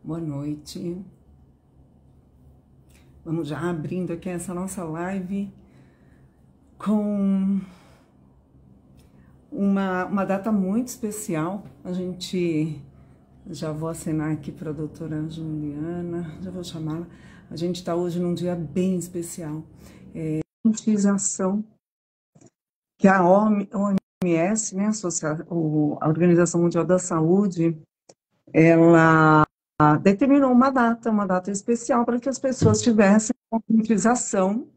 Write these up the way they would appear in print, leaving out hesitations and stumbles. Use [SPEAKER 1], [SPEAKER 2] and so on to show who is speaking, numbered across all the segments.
[SPEAKER 1] Boa noite. Vamos já abrindo aqui essa nossa live com uma data muito especial. A gente, já vou acenar aqui para a doutora Juliana, já vou chamá-la. A gente está hoje num dia bem especial. Conscientização que a OMS, né, a Organização Mundial da Saúde, ela determinou uma data especial para que as pessoas tivessem conscientização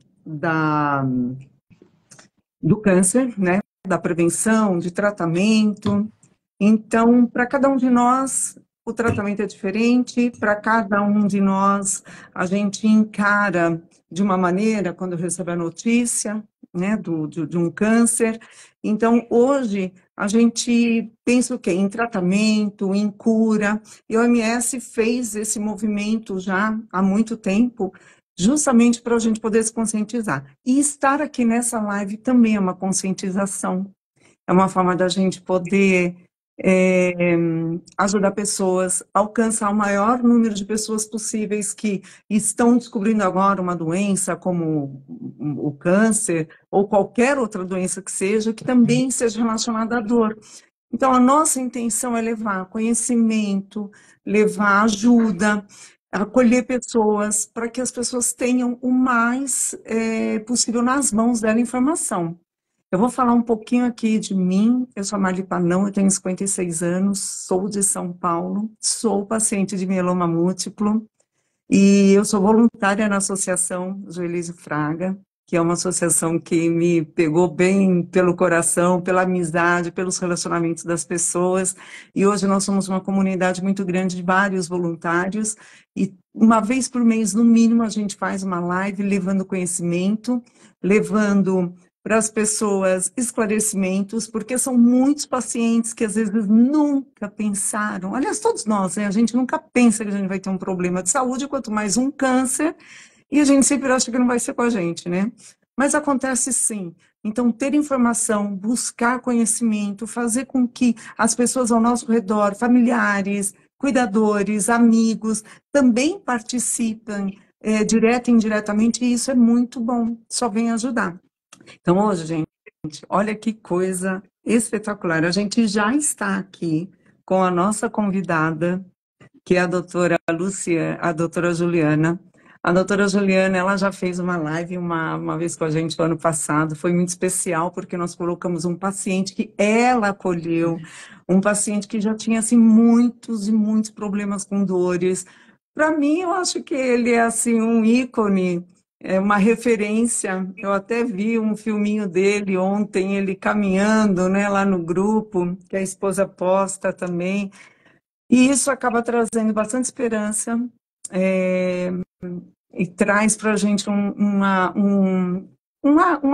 [SPEAKER 1] do câncer, né, da prevenção, de tratamento. Então, para cada um de nós, o tratamento é diferente, para cada um de nós, a gente encara de uma maneira quando recebe a notícia, né, de um câncer. Então, hoje, a gente pensa o quê? Em tratamento, em cura, e a OMS fez esse movimento já há muito tempo, justamente para a gente poder se conscientizar. E estar aqui nessa live também é uma conscientização, é uma forma da gente poder ajudar pessoas, alcançar o maior número de pessoas possíveis que estão descobrindo agora uma doença como o câncer ou qualquer outra doença que seja, que também seja relacionada à dor. Então, a nossa intenção é levar conhecimento, levar ajuda, acolher pessoas, para que as pessoas tenham o mais possível nas mãos dela informação. Eu vou falar um pouquinho aqui de mim. Eu sou a Marli Panão, eu tenho 56 anos, sou de São Paulo, sou paciente de mieloma múltiplo e eu sou voluntária na Associação Joelise Fraga, que é uma associação que me pegou bem pelo coração, pela amizade, pelos relacionamentos das pessoas. E hoje nós somos uma comunidade muito grande de vários voluntários e uma vez por mês, no mínimo, a gente faz uma live levando conhecimento, levando para as pessoas esclarecimentos, porque são muitos pacientes que às vezes nunca pensaram, aliás, todos nós, né? A gente nunca pensa que a gente vai ter um problema de saúde, quanto mais um câncer, e a gente sempre acha que não vai ser com a gente, né? Mas acontece sim. Então, ter informação, buscar conhecimento, fazer com que as pessoas ao nosso redor, familiares, cuidadores, amigos, também participem, direta e indiretamente, e isso é muito bom, só vem ajudar. Então, hoje, gente, olha que coisa espetacular. A gente já está aqui com a nossa convidada, que é a doutora a doutora Juliana. A doutora Juliana, ela já fez uma live uma vez com a gente no ano passado, foi muito especial, porque nós colocamos um paciente que ela acolheu, um paciente que já tinha, assim, muitos e muitos problemas com dores. Para mim, eu acho que ele é, assim, um ícone, é uma referência. Eu até vi um filminho dele ontem, ele caminhando, né, lá no grupo, que a esposa posta também. E isso acaba trazendo bastante esperança, e traz para a gente um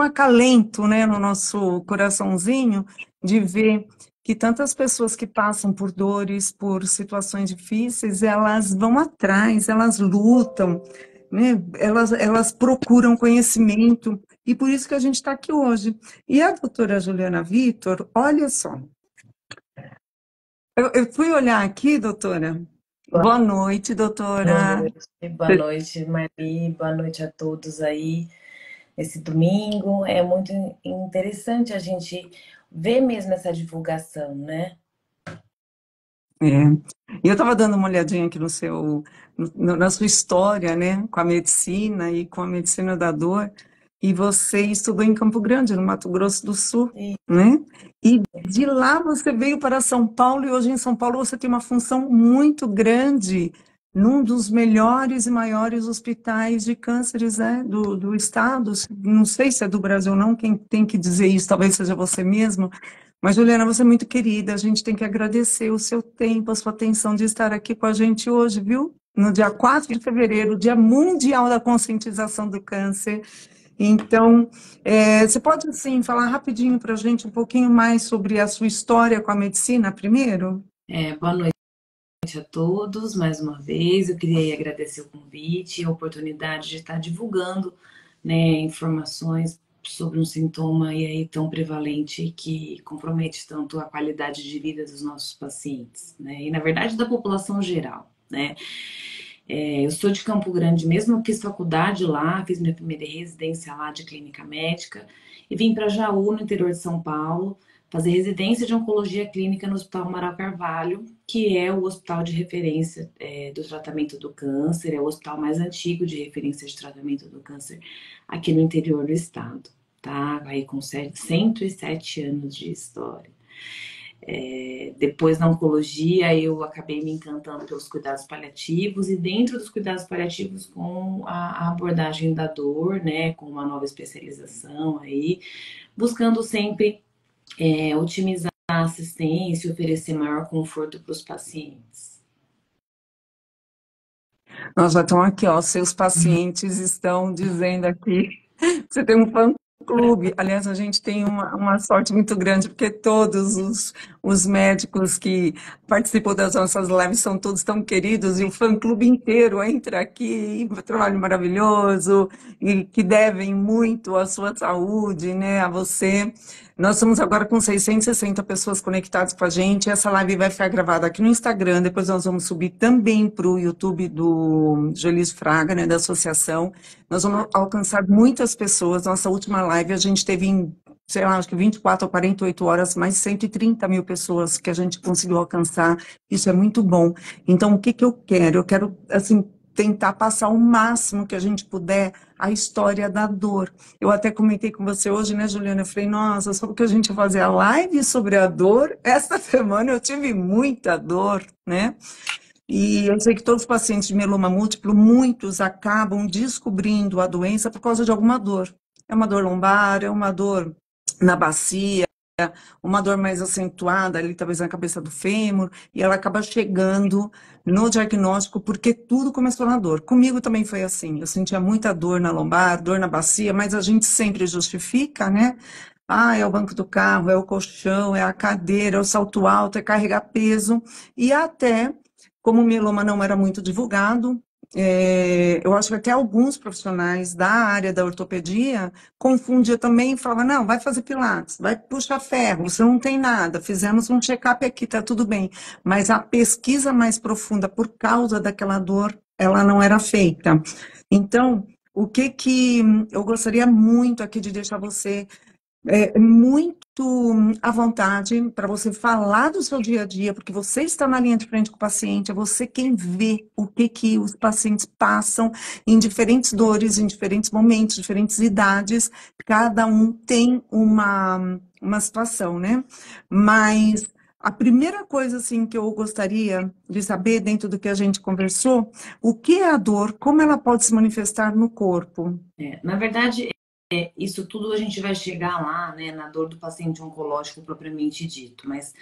[SPEAKER 1] acalento, né, no nosso coraçãozinho, de ver que tantas pessoas que passam por dores, por situações difíceis, elas vão atrás, elas lutam, né, elas procuram conhecimento, e por isso que a gente está aqui hoje. E a doutora Juliana Vitor, olha só, eu fui olhar aqui, doutora. Boa noite, doutora.
[SPEAKER 2] Boa noite, Mari. Boa noite a todos aí. Esse domingo é muito interessante a gente ver mesmo essa divulgação, né?
[SPEAKER 1] É. E eu estava dando uma olhadinha aqui na sua história, né, com a medicina e com a medicina da dor, e você estudou em Campo Grande, no Mato Grosso do Sul,
[SPEAKER 2] E
[SPEAKER 1] né? E de lá você veio para São Paulo, e hoje em São Paulo você tem uma função muito grande num dos melhores e maiores hospitais de cânceres, né, do estado. Não sei se é do Brasil ou não, quem tem que dizer isso, talvez seja você mesmo. Mas, Juliana, você é muito querida, a gente tem que agradecer o seu tempo, a sua atenção de estar aqui com a gente hoje, viu? No dia 4 de fevereiro, Dia Mundial da Conscientização do Câncer. Então, você pode, assim, falar rapidinho para a gente um pouquinho mais sobre a sua história com a medicina, primeiro?
[SPEAKER 2] boa noite a todos, mais uma vez. Eu queria agradecer o convite e a oportunidade de estar divulgando, né, informações sobre um sintoma e aí tão prevalente que compromete tanto a qualidade de vida dos nossos pacientes, né? E na verdade da população geral. né? Eu sou de Campo Grande mesmo, eu fiz faculdade lá, fiz minha primeira residência lá de clínica médica e vim para Jaú, no interior de São Paulo, fazer residência de oncologia clínica no Hospital Amaral Carvalho, que é o hospital de referência do tratamento do câncer, é o hospital mais antigo de referência de tratamento do câncer aqui no interior do estado, tá? Aí com 107 anos de história. Depois na oncologia eu acabei me encantando pelos cuidados paliativos e dentro dos cuidados paliativos com a abordagem da dor, né, com uma nova especialização aí, buscando sempre otimizar a assistência e oferecer maior conforto para os pacientes.
[SPEAKER 1] Nós já estamos aqui, ó, seus pacientes estão dizendo aqui que você tem um fã-clube. Aliás, a gente tem uma sorte muito grande, porque todos os médicos que participam das nossas lives são todos tão queridos, e o fã-clube inteiro entra aqui, um trabalho maravilhoso, e que devem muito à sua saúde, né, a você. Nós estamos agora com 660 pessoas conectadas com a gente. Essa live vai ficar gravada aqui no Instagram. Depois nós vamos subir também para o YouTube do Jolis Fraga, né, da associação. Nós vamos alcançar muitas pessoas. Nossa última live a gente teve em, sei lá, acho que 24 ou 48 horas, mais de 130 mil pessoas que a gente conseguiu alcançar. Isso é muito bom. Então, o que que eu quero? Eu quero, assim, tentar passar o máximo que a gente puder a história da dor. Eu até comentei com você hoje, né, Juliana? Eu falei, nossa, só porque a gente ia fazer a live sobre a dor, esta semana eu tive muita dor, né? E eu sei que todos os pacientes de mieloma múltiplo, muitos acabam descobrindo a doença por causa de alguma dor. É uma dor lombar, é uma dor na bacia, uma dor mais acentuada ali, talvez na cabeça do fêmur, e ela acaba chegando no diagnóstico porque tudo começou na dor. Comigo também foi assim, eu sentia muita dor na lombar, dor na bacia, mas a gente sempre justifica, né? Ah, é o banco do carro, é o colchão, é a cadeira, é o salto alto, é carregar peso, e até, como o mieloma não era muito divulgado, eu acho que até alguns profissionais da área da ortopedia confundia também e falava, não, vai fazer pilates, vai puxar ferro, você não tem nada, fizemos um check-up aqui, tá tudo bem. Mas a pesquisa mais profunda por causa daquela dor, ela não era feita. Então, o que que eu gostaria muito aqui de deixar você muito à vontade para você falar do seu dia a dia, porque você está na linha de frente com o paciente, é você quem vê o que que os pacientes passam em diferentes dores, em diferentes momentos, diferentes idades, cada um tem uma situação, né? Mas a primeira coisa, assim, que eu gostaria de saber, dentro do que a gente conversou, o que é a dor, como ela pode se manifestar no corpo?
[SPEAKER 2] Na verdade, isso tudo a gente vai chegar lá, né, na dor do paciente oncológico propriamente dito, mas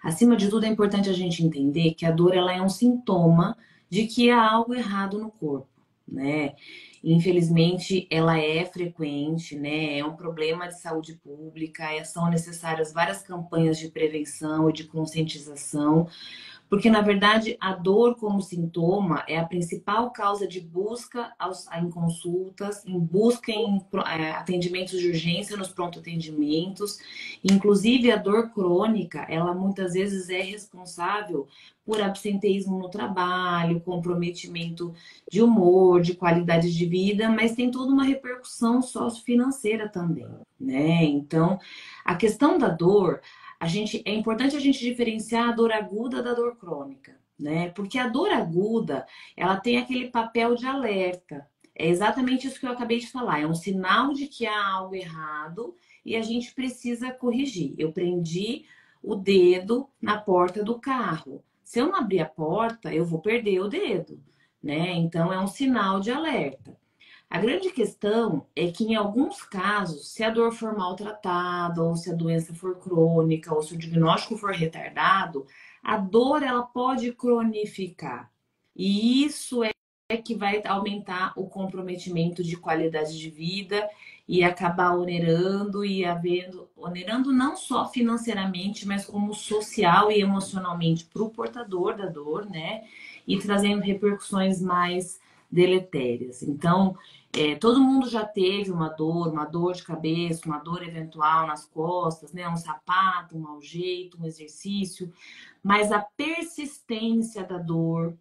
[SPEAKER 2] acima de tudo é importante a gente entender que a dor ela é um sintoma de que há algo errado no corpo, né? Infelizmente, ela é frequente, né? É um problema de saúde pública, são necessárias várias campanhas de prevenção e de conscientização porque, na verdade, a dor como sintoma é a principal causa de busca em consultas, em busca em atendimentos de urgência nos pronto-atendimentos. Inclusive, a dor crônica, ela muitas vezes é responsável por absenteísmo no trabalho, comprometimento de humor, de qualidade de vida, mas tem toda uma repercussão sociofinanceira também, né? Então, a questão da dor é importante a gente diferenciar a dor aguda da dor crônica, né? Porque a dor aguda, ela tem aquele papel de alerta. É exatamente isso que eu acabei de falar. É um sinal de que há algo errado e a gente precisa corrigir. Eu prendi o dedo na porta do carro. Se eu não abrir a porta, eu vou perder o dedo, né? Então é um sinal de alerta. A grande questão é que, em alguns casos, se a dor for maltratada, ou se a doença for crônica, ou se o diagnóstico for retardado, a dor ela pode cronificar. E isso é que vai aumentar o comprometimento de qualidade de vida e acabar onerando não só financeiramente, mas como social e emocionalmente para o portador da dor, né? E trazendo repercussões mais deletérias. Então, todo mundo já teve uma dor de cabeça, uma dor eventual nas costas, né? Um sapato, um mau jeito, um exercício, mas a persistência da dor,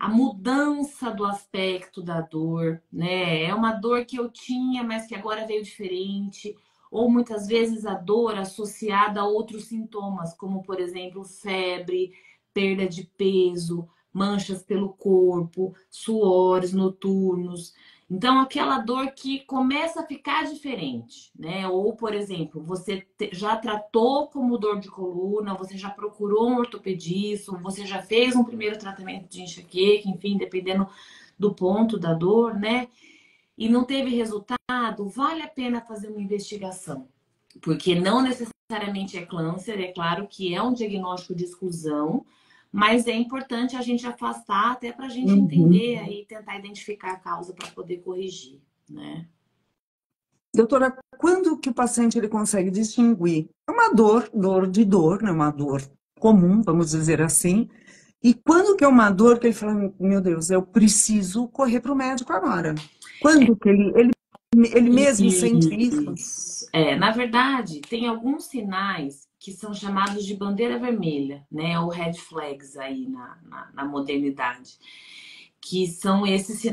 [SPEAKER 2] a mudança do aspecto da dor, né? É uma dor que eu tinha, mas que agora veio diferente. Ou muitas vezes a dor associada a outros sintomas, como por exemplo, febre, perda de peso, manchas pelo corpo, suores noturnos. Então, aquela dor que começa a ficar diferente, né? Ou, por exemplo, você já tratou como dor de coluna, você já procurou um ortopedista, ou você já fez um primeiro tratamento de enxaqueca, enfim, dependendo do ponto da dor, né? E não teve resultado, vale a pena fazer uma investigação. Porque não necessariamente é câncer, é claro que é um diagnóstico de exclusão, mas é importante a gente afastar até para a gente
[SPEAKER 1] Uhum.
[SPEAKER 2] entender e tentar identificar a causa para poder corrigir, né?
[SPEAKER 1] Doutora, quando que o paciente ele consegue distinguir? É uma dor de dor, né? Uma dor comum, vamos dizer assim. E quando que é uma dor que ele fala, meu Deus, eu preciso correr para o médico agora? Quando que ele mesmo sente isso?
[SPEAKER 2] Isso. É, na verdade, tem alguns sinais que são chamados de bandeira vermelha, né? Ou red flags aí na modernidade. Que são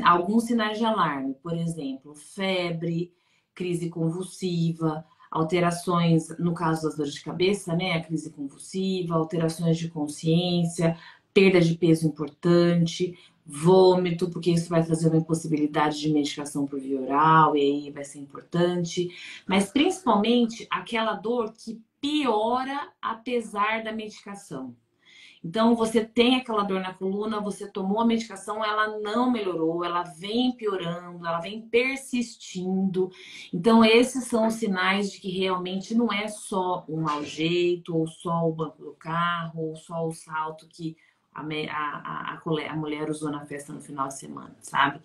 [SPEAKER 2] alguns sinais de alarme, por exemplo, febre, crise convulsiva, alterações, no caso das dores de cabeça, né, a crise convulsiva, alterações de consciência, perda de peso importante, vômito, porque isso vai trazer uma impossibilidade de medicação por via oral, e aí vai ser importante, mas principalmente aquela dor que piora apesar da medicação. Então, você tem aquela dor na coluna, você tomou a medicação, ela não melhorou, ela vem piorando, ela vem persistindo. Então, esses são os sinais de que realmente não é só um mau jeito, ou só o banco do carro, ou só o salto que a mulher usou na festa no final de semana, sabe?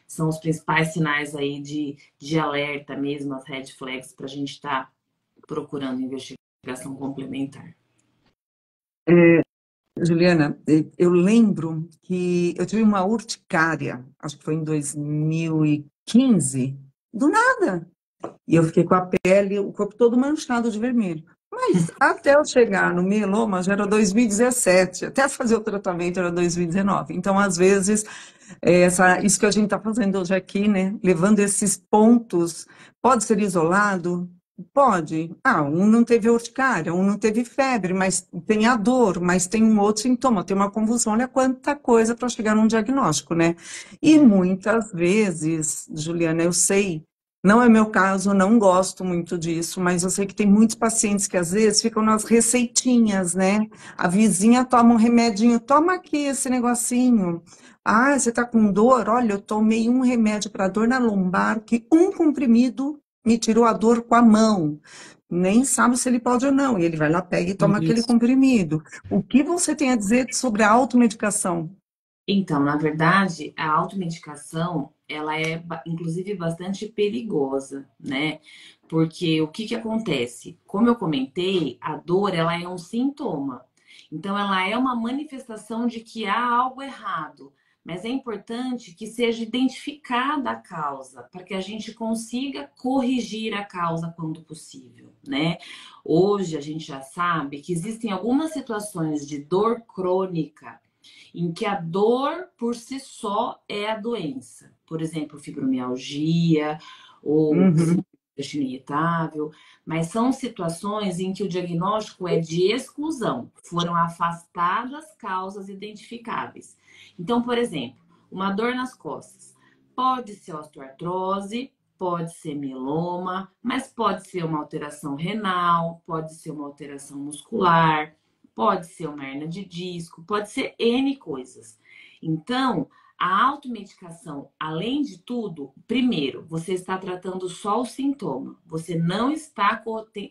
[SPEAKER 2] São os principais sinais aí de alerta mesmo, as red flags, para a gente estar procurando investigação complementar.
[SPEAKER 1] Juliana, eu lembro que eu tive uma urticária, acho que foi em 2015, do nada. E eu fiquei com a pele, o corpo todo manchado de vermelho. Mas até eu chegar no mieloma já era 2017, até fazer o tratamento era 2019. Então, às vezes, isso que a gente está fazendo hoje aqui, né? Levando esses pontos, pode ser isolado? Pode. Ah, um não teve urticária, um não teve febre, mas tem a dor, mas tem um outro sintoma, tem uma convulsão. Olha quanta coisa para chegar num diagnóstico, né? E muitas vezes, Juliana, eu sei, não é meu caso, não gosto muito disso, mas eu sei que tem muitos pacientes que às vezes ficam nas receitinhas, né? A vizinha toma um remedinho, toma aqui esse negocinho. Ah, você está com dor? Olha, eu tomei um remédio para dor na lombar, que um comprimido me tirou a dor com a mão. Nem sabe se ele pode ou não. E ele vai lá, pega e toma aquele
[SPEAKER 2] Isso.
[SPEAKER 1] comprimido. O que você tem a dizer sobre a automedicação?
[SPEAKER 2] Então, na verdade, a automedicação, ela é, inclusive, bastante perigosa, né? Porque o que que acontece? Como eu comentei, a dor, ela é um sintoma. Então, ela é uma manifestação de que há algo errado. Mas é importante que seja identificada a causa, para que a gente consiga corrigir a causa quando possível, né? Hoje, a gente já sabe que existem algumas situações de dor crônica em que a dor por si só é a doença. Por exemplo, fibromialgia ou
[SPEAKER 1] Uhum.
[SPEAKER 2] intestino irritável, mas são situações em que o diagnóstico é de exclusão, foram afastadas causas identificáveis. Então, por exemplo, uma dor nas costas pode ser osteoartrose, pode ser mieloma, mas pode ser uma alteração renal, pode ser uma alteração muscular, pode ser uma hernia de disco, pode ser N coisas. Então, a automedicação, além de tudo, primeiro, você está tratando só o sintoma. Você não está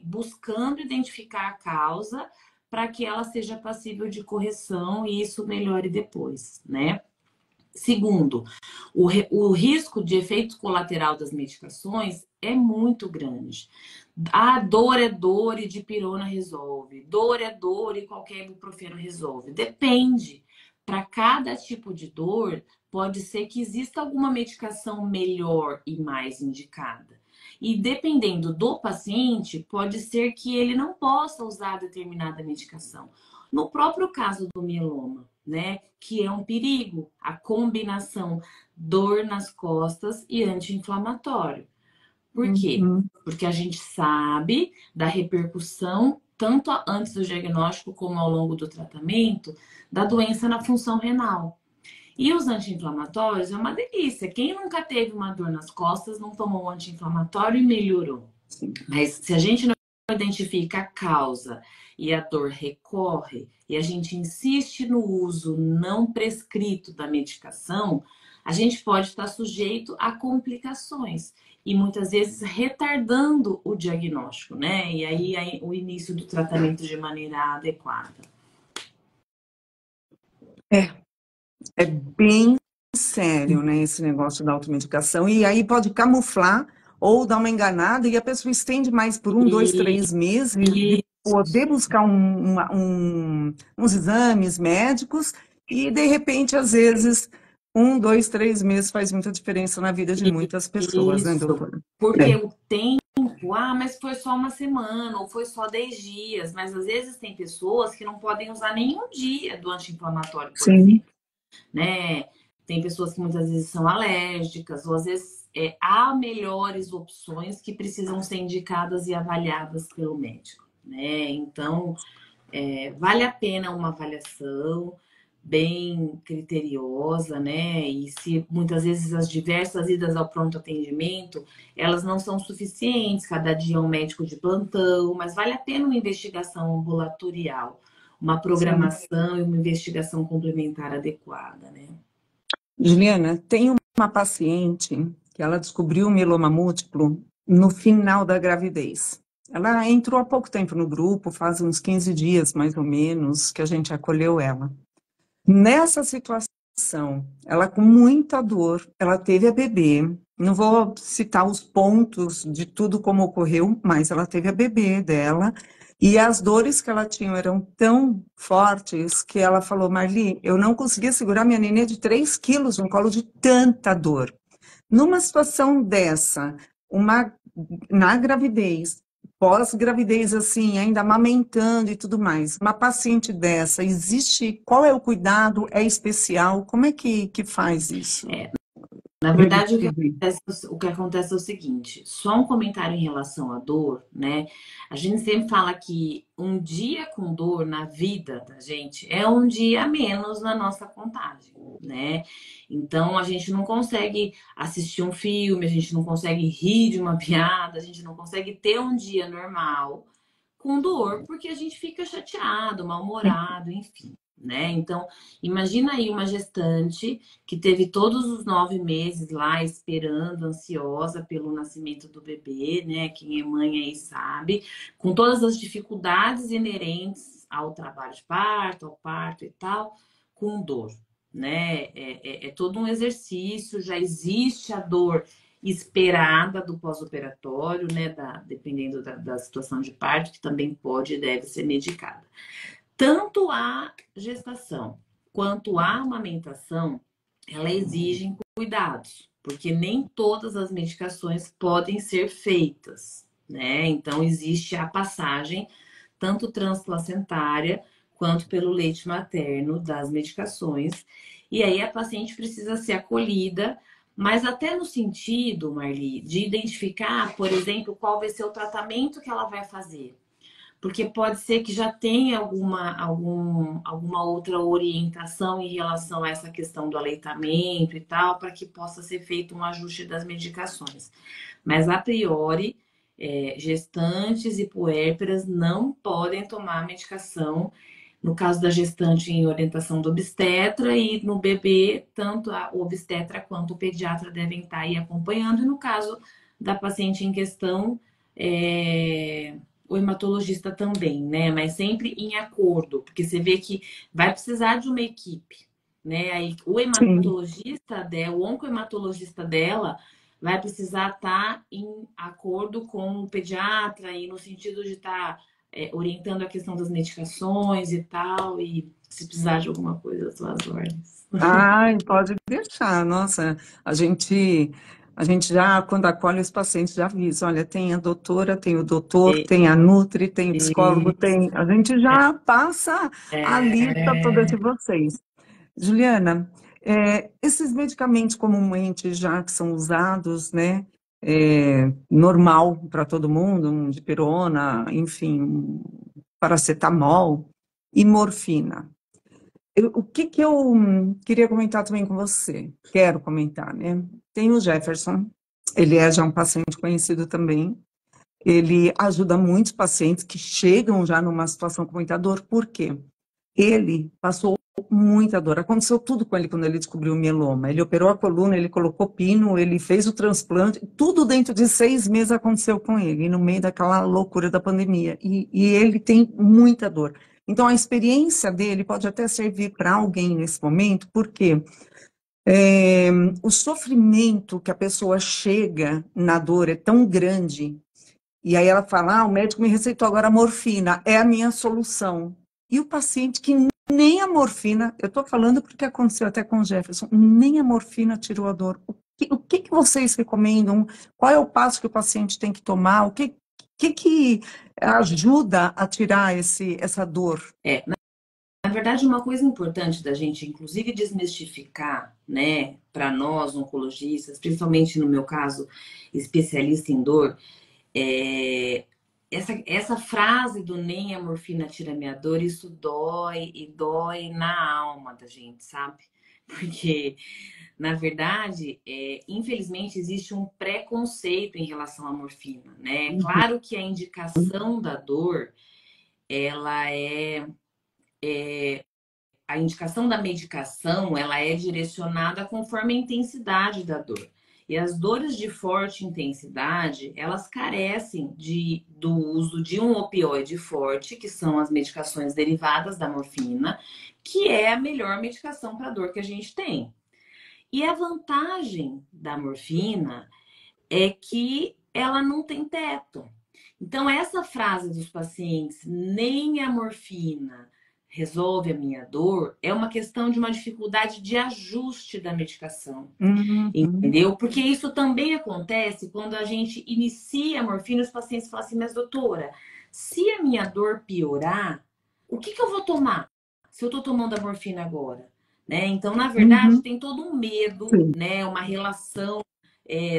[SPEAKER 2] buscando identificar a causa para que ela seja passível de correção e isso melhore depois, né? Segundo, o risco de efeito colateral das medicações é muito grande. A dor é dor e dipirona resolve. Dor é dor e qualquer ibuprofeno resolve. Depende. Para cada tipo de dor, pode ser que exista alguma medicação melhor e mais indicada. E dependendo do paciente, pode ser que ele não possa usar determinada medicação. No próprio caso do mieloma, né, que é um perigo, a combinação dor nas costas e anti-inflamatório. Por quê?
[SPEAKER 1] Uhum.
[SPEAKER 2] Porque a gente sabe da repercussão, tanto antes do diagnóstico como ao longo do tratamento, da doença na função renal. E os anti-inflamatórios é uma delícia. Quem nunca teve uma dor nas costas não tomou um anti-inflamatório e melhorou.
[SPEAKER 1] Sim.
[SPEAKER 2] Mas se a gente não identifica a causa e a dor recorre, e a gente insiste no uso não prescrito da medicação, a gente pode estar sujeito a complicações e muitas vezes retardando o diagnóstico, né? E aí o início do tratamento de maneira adequada.
[SPEAKER 1] É bem sério, né, esse negócio da automedicação, e aí pode camuflar ou dar uma enganada e a pessoa estende mais por 1, 2, 3 meses de poder buscar uns exames médicos e, de repente, às vezes, 1, 2, 3 meses faz muita diferença na vida de muitas pessoas, né, doutora?
[SPEAKER 2] Porque o tempo, mas foi só uma semana ou foi só 10 dias, mas às vezes tem pessoas que não podem usar nenhum dia do anti-inflamatório, por exemplo, né? Tem pessoas que muitas vezes são alérgicas, ou às vezes há melhores opções que precisam ser indicadas e avaliadas pelo médico, né? Então, vale a pena uma avaliação bem criteriosa, né? E se muitas vezes as diversas idas ao pronto atendimento, elas não são suficientes, cada dia é um médico de plantão, mas vale a pena uma investigação ambulatorial, uma programação e uma investigação complementar adequada, né?
[SPEAKER 1] Juliana, tem uma paciente que ela descobriu mieloma múltiplo no final da gravidez. Ela entrou há pouco tempo no grupo, faz uns 15 dias, mais ou menos, que a gente acolheu ela. Nessa situação, ela com muita dor, ela teve a bebê. Não vou citar os pontos de tudo como ocorreu, mas ela teve a bebê dela. E as dores que ela tinha eram tão fortes que ela falou: Marli, eu não conseguia segurar minha nenê de 3 quilos no colo de tanta dor. Numa situação dessa, na gravidez, pós-gravidez, assim, ainda amamentando e tudo mais, uma paciente dessa, existe, qual é o cuidado? É especial? Como é que faz isso?
[SPEAKER 2] Na verdade, o que acontece é o seguinte, só um comentário em relação à dor, né? A gente sempre fala que um dia com dor na vida da gente é um dia a menos na nossa contagem, né? Então, a gente não consegue assistir um filme, a gente não consegue rir de uma piada, a gente não consegue ter um dia normal com dor, porque a gente fica chateado, mal-humorado, enfim. Né? Então, imagina aí uma gestante que teve todos os 9 meses lá esperando, ansiosa pelo nascimento do bebê, né? Quem é mãe aí sabe, com todas as dificuldades inerentes ao trabalho de parto, ao parto e tal, com dor, né? É todo um exercício, já existe a dor esperada do pós-operatório, né? Dependendo da situação de parto, que também pode e deve ser medicada. Tanto a gestação quanto a amamentação, ela exigem cuidados, porque nem todas as medicações podem ser feitas, né? Então, existe a passagem, tanto transplacentária quanto pelo leite materno das medicações. E aí a paciente precisa ser acolhida, mas até no sentido, Marli, de identificar, por exemplo, qual vai ser o tratamento que ela vai fazer. Porque pode ser que já tenha alguma outra orientação em relação a essa questão do aleitamento e tal, para que possa ser feito um ajuste das medicações. Mas, a priori, gestantes e puérperas não podem tomar medicação. No caso da gestante, em orientação do obstetra, e no bebê, tanto o obstetra quanto o pediatra devem estar aí acompanhando. E no caso da paciente em questão, o hematologista também, né? Mas sempre em acordo, porque você vê que vai precisar de uma equipe, né? Aí o hematologista dela, o oncohematologista dela, vai precisar estar em acordo com o pediatra e no sentido de estar orientando a questão das medicações e tal, e se precisar de alguma coisa, as suas ordens.
[SPEAKER 1] Ai, pode deixar. Nossa, a gente A gente já, quando acolhe os pacientes, já avisa, olha, tem a doutora, tem o doutor, tem a nutri, tem o psicólogo, tem... A gente já passa a lista toda de vocês. Juliana, esses medicamentos comumente já que são usados, né, normal para todo mundo, um dipirona, enfim, um paracetamol e morfina. O que que eu queria comentar também com você? Quero comentar, né? Tem o Jefferson, ele é já um paciente conhecido também. Ele ajuda muitos pacientes que chegam já numa situação com muita dor. Por quê? Ele passou muita dor. Aconteceu tudo com ele quando ele descobriu o mieloma. Ele operou a coluna, ele colocou pino, ele fez o transplante, tudo dentro de 6 meses aconteceu com ele, no meio daquela loucura da pandemia. E ele tem muita dor. Então, a experiência dele pode até servir para alguém nesse momento, porque o sofrimento que a pessoa chega na dor é tão grande, e aí ela fala, o médico me receitou agora a morfina, é a minha solução. E o paciente que nem a morfina, eu estou falando porque aconteceu até com o Jefferson, nem a morfina tirou a dor. O que vocês recomendam? Qual é o passo que o paciente tem que tomar? O que ajuda a tirar essa dor?
[SPEAKER 2] Na verdade, uma coisa importante da gente, inclusive, desmistificar, né, para nós, oncologistas, principalmente no meu caso, especialista em dor, é, essa frase do nem a morfina tira minha dor, isso dói e dói na alma da gente, sabe? Porque, na verdade, infelizmente, existe um preconceito em relação à morfina, né? Claro que a indicação da dor, ela a indicação da medicação, ela é direcionada conforme a intensidade da dor. E as dores de forte intensidade, elas carecem do uso de um opioide forte, que são as medicações derivadas da morfina, que é a melhor medicação para dor que a gente tem. E a vantagem da morfina é que ela não tem teto. Então, essa frase dos pacientes, nem a morfina resolve a minha dor, é uma questão de uma dificuldade de ajuste da medicação. Entendeu? Porque isso também acontece quando a gente inicia a morfina, os pacientes falam assim, mas doutora, se a minha dor piorar, o que eu vou tomar? Se eu estou tomando a morfina agora? Né? Então, na verdade, tem todo um medo, né? Uma relação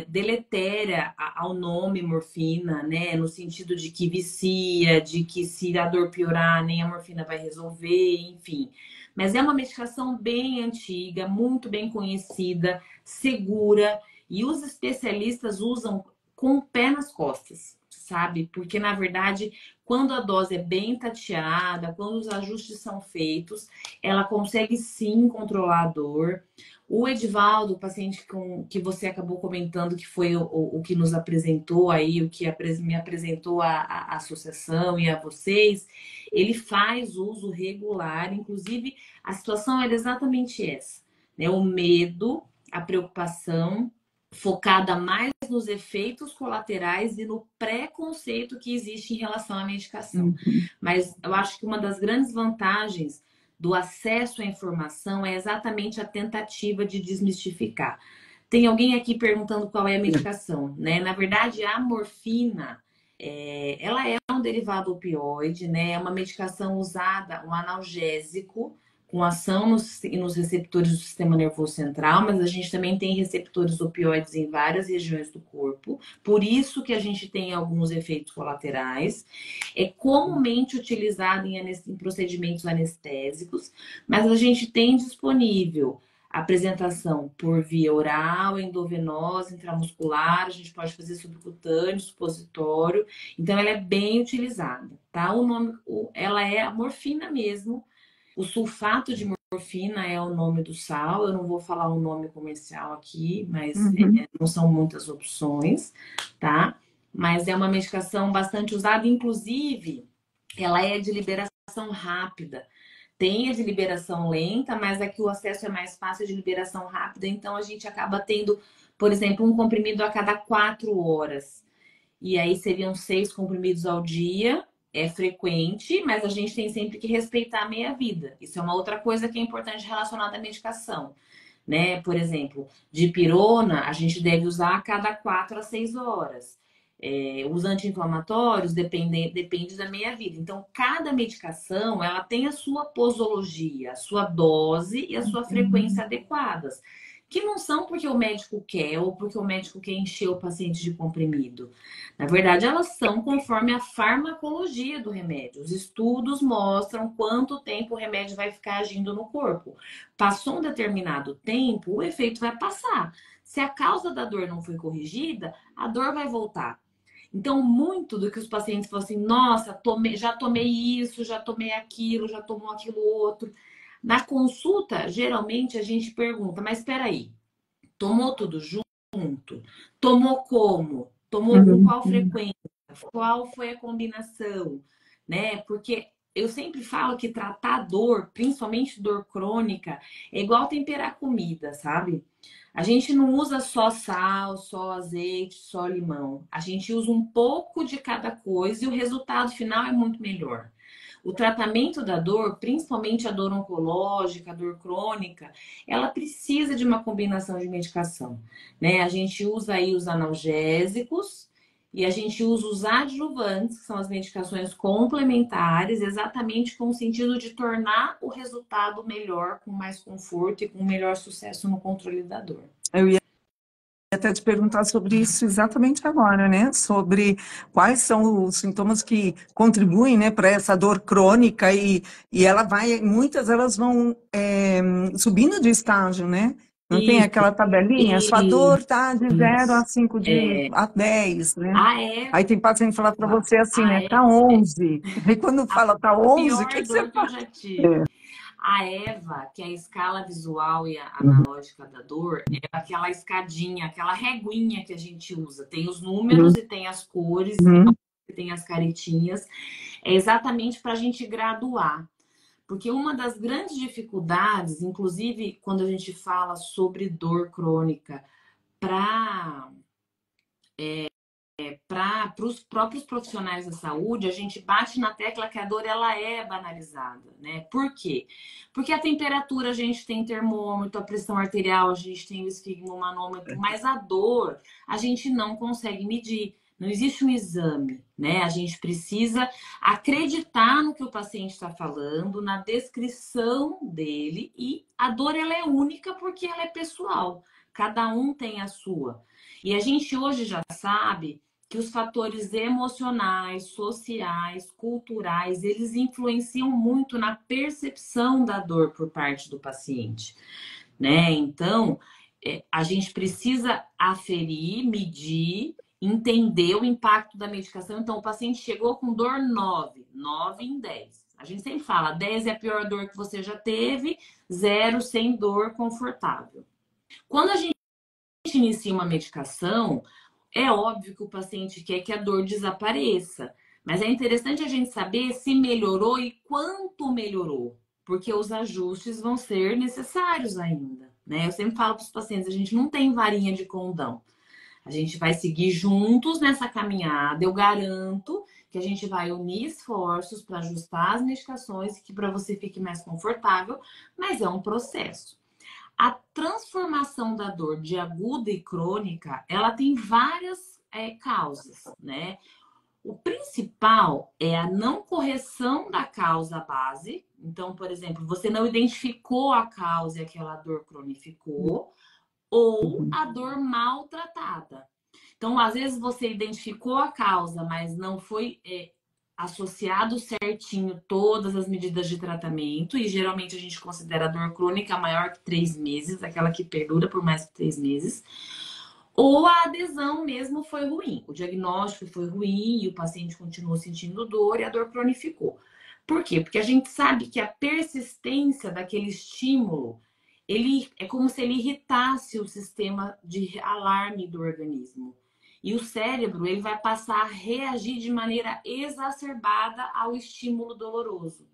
[SPEAKER 2] deletéria ao nome morfina, né? No sentido de que vicia, de que se a dor piorar, nem a morfina vai resolver, enfim. Mas é uma medicação bem antiga, muito bem conhecida, segura, e os especialistas usam com o pé nas costas, sabe? Porque, na verdade, quando a dose é bem tateada, quando os ajustes são feitos, ela consegue sim controlar a dor. O Edivaldo, o paciente que você acabou comentando, que foi o que nos apresentou aí, o que me apresentou a associação e a vocês, ele faz uso regular, inclusive a situação era exatamente essa, né? O medo, a preocupação, focada mais nos efeitos colaterais e no preconceito que existe em relação à medicação. Mas eu acho que uma das grandes vantagens do acesso à informação é exatamente a tentativa de desmistificar. Tem alguém aqui perguntando qual é a medicação, né? Na verdade, a morfina, ela é um derivado opioide, né? É uma medicação usada, um analgésico, com ação nos receptores do sistema nervoso central, mas a gente também tem receptores opioides em várias regiões do corpo, por isso que a gente tem alguns efeitos colaterais. É comumente utilizado em procedimentos anestésicos, mas a gente tem disponível apresentação por via oral, endovenosa, intramuscular, a gente pode fazer subcutâneo, supositório, então ela é bem utilizada, tá? Ela é a morfina mesmo. O sulfato de morfina é o nome do sal. Eu não vou falar o nome comercial aqui, mas não são muitas opções, tá? Mas é uma medicação bastante usada, inclusive, ela é de liberação rápida. Tem a de liberação lenta, mas aqui o acesso é mais fácil de liberação rápida, então a gente acaba tendo, por exemplo, um comprimido a cada 4 horas. E aí seriam 6 comprimidos ao dia. É frequente, mas a gente tem sempre que respeitar a meia-vida. Isso é uma outra coisa que é importante relacionada à medicação. né? Por exemplo, dipirona a gente deve usar a cada 4 a 6 horas. Os anti-inflamatórios depende da meia-vida. Então, cada medicação, ela tem a sua posologia, a sua dose e a sua frequência adequadas. Que não são porque o médico quer ou porque o médico quer encher o paciente de comprimido. Na verdade, elas são conforme a farmacologia do remédio. Os estudos mostram quanto tempo o remédio vai ficar agindo no corpo. Passou um determinado tempo, o efeito vai passar. Se a causa da dor não foi corrigida, a dor vai voltar. Então, muito do que os pacientes falam assim, nossa, já tomei isso, já tomei aquilo, já tomou aquilo outro. Na consulta, geralmente a gente pergunta, mas espera aí, tomou tudo junto? Tomou como? Tomou com qual frequência? Qual foi a combinação? Né? Porque eu sempre falo que tratar dor, principalmente dor crônica, é igual temperar comida, sabe? A gente não usa só sal, só azeite, só limão. A gente usa um pouco de cada coisa e o resultado final é muito melhor. O tratamento da dor, principalmente a dor oncológica, a dor crônica, ela precisa de uma combinação de medicação, né? A gente usa aí os analgésicos e a gente usa os adjuvantes, que são as medicações complementares, exatamente com o sentido de tornar o resultado melhor, com mais conforto e com melhor sucesso no controle da dor.
[SPEAKER 1] Eu ia até te perguntar sobre isso exatamente agora, né? Sobre quais são os sintomas que contribuem, né, para essa dor crônica e ela vai, muitas elas vão subindo de estágio, né? Não tem
[SPEAKER 2] Isso,
[SPEAKER 1] aquela tabelinha? Sua dor tá de 0 a
[SPEAKER 2] isso.
[SPEAKER 1] 5 a 10, né?
[SPEAKER 2] A Eva,
[SPEAKER 1] Aí tem paciente que fala para você assim,
[SPEAKER 2] a
[SPEAKER 1] né?
[SPEAKER 2] Eva,
[SPEAKER 1] Tá 11. Aí quando
[SPEAKER 2] a
[SPEAKER 1] fala tá 11, o que
[SPEAKER 2] pior
[SPEAKER 1] que você
[SPEAKER 2] dor que eu
[SPEAKER 1] faz?
[SPEAKER 2] já tive.
[SPEAKER 1] É.
[SPEAKER 2] A EVA, que é a escala visual e a
[SPEAKER 1] Uhum,
[SPEAKER 2] analógica da dor, é aquela escadinha, aquela reguinha que a gente usa. Tem os números
[SPEAKER 1] uhum,
[SPEAKER 2] e tem as cores,
[SPEAKER 1] uhum.
[SPEAKER 2] e tem as caretinhas. É exatamente para a gente graduar. Porque uma das grandes dificuldades, inclusive quando a gente fala sobre dor crônica, para para os próprios profissionais da saúde, a gente bate na tecla que a dor ela é banalizada, né? Por quê? Porque a temperatura a gente tem termômetro, a pressão arterial a gente tem o esfigmomanômetro, mas a dor a gente não consegue medir. Não existe um exame, né? A gente precisa acreditar no que o paciente está falando, na descrição dele, e a dor ela é única porque ela é pessoal. Cada um tem a sua. E a gente hoje já sabe que os fatores emocionais, sociais, culturais, eles influenciam muito na percepção da dor por parte do paciente, né? Então, a gente precisa aferir, medir, entender o impacto da medicação. Então, o paciente chegou com dor 9, 9 em 10. A gente sempre fala, 10 é a pior dor que você já teve, 0 sem dor, confortável. Quando a gente inicia uma medicação, é óbvio que o paciente quer que a dor desapareça, mas é interessante a gente saber se melhorou e quanto melhorou, porque os ajustes vão ser necessários ainda, né? Eu sempre falo para os pacientes, a gente não tem varinha de condão. A gente vai seguir juntos nessa caminhada. Eu garanto que a gente vai unir esforços para ajustar as medicações e que para você fique mais confortável, mas é um processo. A transformação da dor de aguda e crônica, ela tem várias causas, né? O principal é a não correção da causa base. Então, por exemplo, você não identificou a causa e aquela dor cronificou, ou
[SPEAKER 1] Uhum.
[SPEAKER 2] a dor maltratada. Então, às vezes você identificou a causa, mas não foi associado certinho todas as medidas de tratamento, e geralmente a gente considera a dor crônica maior que 3 meses, aquela que perdura por mais que 3 meses, ou a adesão mesmo foi ruim, o diagnóstico foi ruim e o paciente continuou sentindo dor e a dor cronificou. Por quê? Porque a gente sabe que a persistência daquele estímulo, ele é como se ele irritasse o sistema de alarme do organismo. E o cérebro, ele vai passar a reagir de maneira exacerbada ao estímulo doloroso.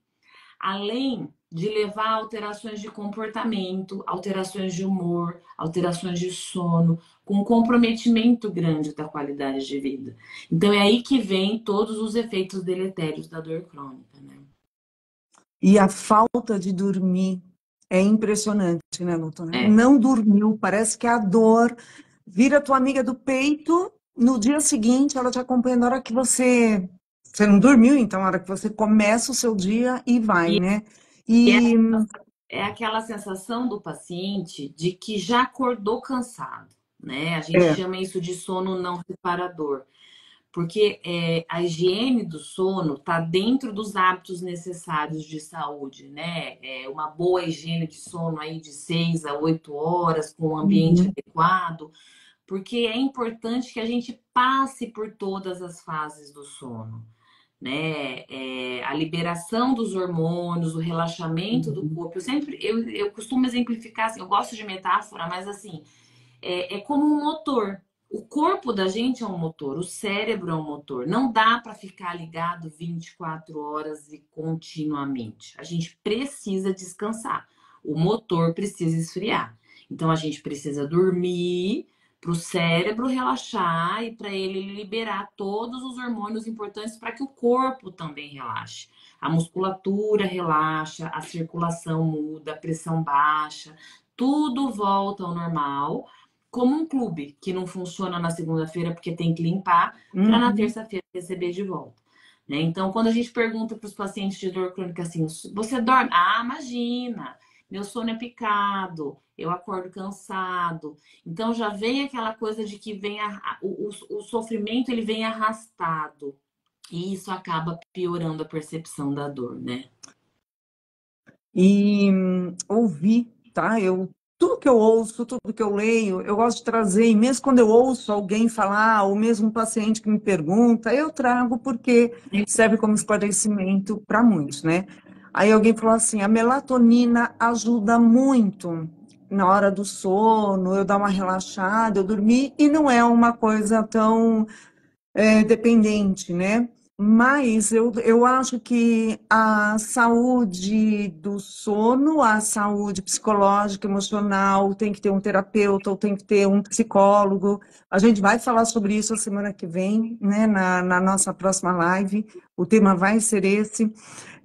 [SPEAKER 2] Além de levar a alterações de comportamento, alterações de humor, alterações de sono, com um comprometimento grande da qualidade de vida. Então é aí que vem todos os efeitos deletérios da dor crônica, né?
[SPEAKER 1] E a falta de dormir. É impressionante, né, doutora?
[SPEAKER 2] É.
[SPEAKER 1] Não dormiu, parece que a dor vira tua amiga do peito. No dia seguinte, ela te acompanha na hora que você não dormiu, então, na hora que você começa o seu dia e vai,
[SPEAKER 2] E
[SPEAKER 1] né?
[SPEAKER 2] é,
[SPEAKER 1] E
[SPEAKER 2] é aquela sensação do paciente de que já acordou cansado, né? A gente
[SPEAKER 1] é,
[SPEAKER 2] chama isso de sono não reparador. Porque a higiene do sono está dentro dos hábitos necessários de saúde, né? Uma boa higiene de sono aí de 6 a 8 horas, com um ambiente
[SPEAKER 1] uhum,
[SPEAKER 2] adequado, porque é importante que a gente passe por todas as fases do sono, né? A liberação dos hormônios, o relaxamento do
[SPEAKER 1] uhum,
[SPEAKER 2] corpo. Eu costumo exemplificar assim, eu gosto de metáfora, mas assim, é como um motor. O corpo da gente é um motor, o cérebro é um motor. Não dá para ficar ligado 24 horas e continuamente. A gente precisa descansar. O motor precisa esfriar. Então a gente precisa dormir para o cérebro relaxar e para ele liberar todos os hormônios importantes para que o corpo também relaxe. A musculatura relaxa, a circulação muda, a pressão baixa, tudo volta ao normal como um clube que não funciona na segunda-feira porque tem que limpar, para na
[SPEAKER 1] uhum.
[SPEAKER 2] terça-feira receber de volta. Né? Então, quando a gente pergunta para os pacientes de dor crônica assim, você dorme? Ah, imagina, meu sono é picado, eu acordo cansado. Então, já vem aquela coisa de que vem o sofrimento ele vem arrastado. E isso acaba piorando a percepção da dor, né?
[SPEAKER 1] E ouvir, tá? Tudo que eu ouço, tudo que eu leio, eu gosto de trazer, e mesmo quando eu ouço alguém falar, ou mesmo um paciente que me pergunta, eu trago porque serve como esclarecimento para muitos, né? Aí alguém falou assim, a melatonina ajuda muito na hora do sono, eu dar uma relaxada, eu dormir, e não é uma coisa tão dependente, né? Mas eu acho que a saúde do sono, a saúde psicológica, emocional, tem que ter um terapeuta ou tem que ter um psicólogo. A gente vai falar sobre isso a semana que vem, né? Na nossa próxima live. O tema vai ser esse.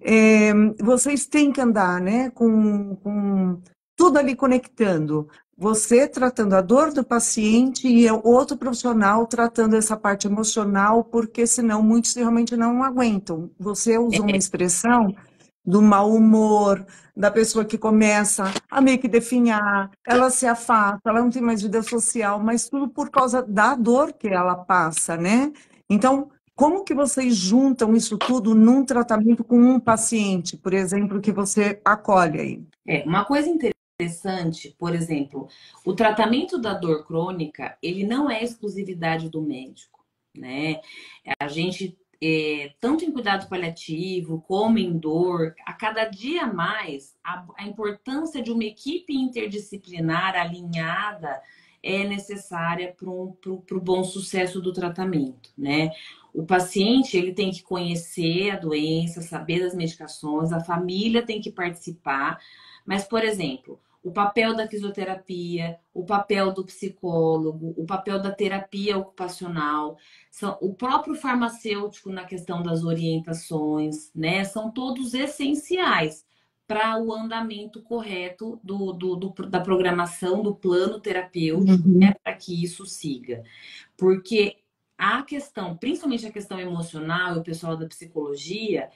[SPEAKER 1] É, vocês têm que andar, né, com tudo ali conectando. Você tratando a dor do paciente e o outro profissional tratando essa parte emocional, porque senão muitos realmente não aguentam. Você usou uma expressão do mau humor, da pessoa que começa a meio que definhar, ela se afasta, ela não tem mais vida social, mas tudo por causa da dor que ela passa, né? Então, como que vocês juntam isso tudo num tratamento com um paciente, por exemplo, que você acolhe aí?
[SPEAKER 2] Uma coisa interessante, por exemplo, o tratamento da dor crônica, ele não é exclusividade do médico, né? A gente, tanto em cuidado paliativo como em dor, a cada dia mais, a importância de uma equipe interdisciplinar alinhada é necessária para o bom sucesso do tratamento, né? O paciente ele tem que conhecer a doença, saber das medicações, a família tem que participar, mas, por exemplo, o papel da fisioterapia, o papel do psicólogo, o papel da terapia ocupacional, o próprio farmacêutico na questão das orientações, né? São todos essenciais para o andamento correto da programação do plano terapêutico, né?
[SPEAKER 1] Uhum,
[SPEAKER 2] Para que isso siga. Porque a questão, principalmente a questão emocional, e o pessoal da psicologia,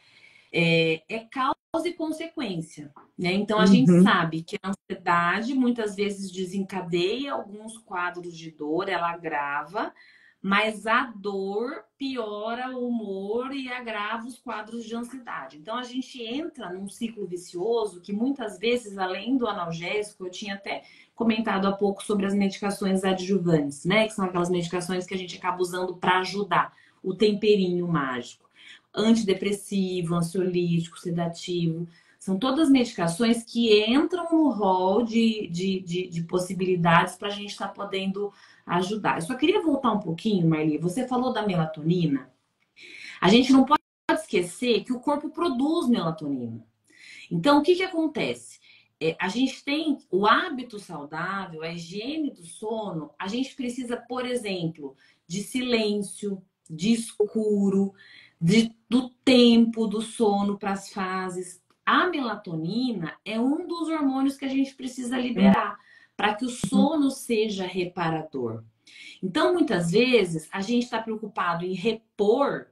[SPEAKER 2] é causa e consequência, né? Então a gente
[SPEAKER 1] uhum.
[SPEAKER 2] sabe que a ansiedade muitas vezes desencadeia alguns quadros de dor, ela agrava, mas a dor piora o humor e agrava os quadros de ansiedade. Então a gente entra num ciclo vicioso que muitas vezes, além do analgésico, eu tinha até comentado há pouco sobre as medicações adjuvantes, né? Que são aquelas medicações que a gente acaba usando para ajudar o temperinho mágico antidepressivo, ansiolítico, sedativo. São todas medicações que entram no rol de possibilidades para a gente estar podendo ajudar. Eu só queria voltar um pouquinho, Marli. Você falou da melatonina. A gente não pode esquecer que o corpo produz melatonina. Então, o que acontece? A gente tem o hábito saudável, a higiene do sono, a gente precisa, por exemplo, de silêncio, de escuro, do tempo do sono para as fases. a melatonina é um dos hormônios que a gente precisa liberar para que o sono seja reparador. Então, muitas vezes, a gente está preocupado em repor.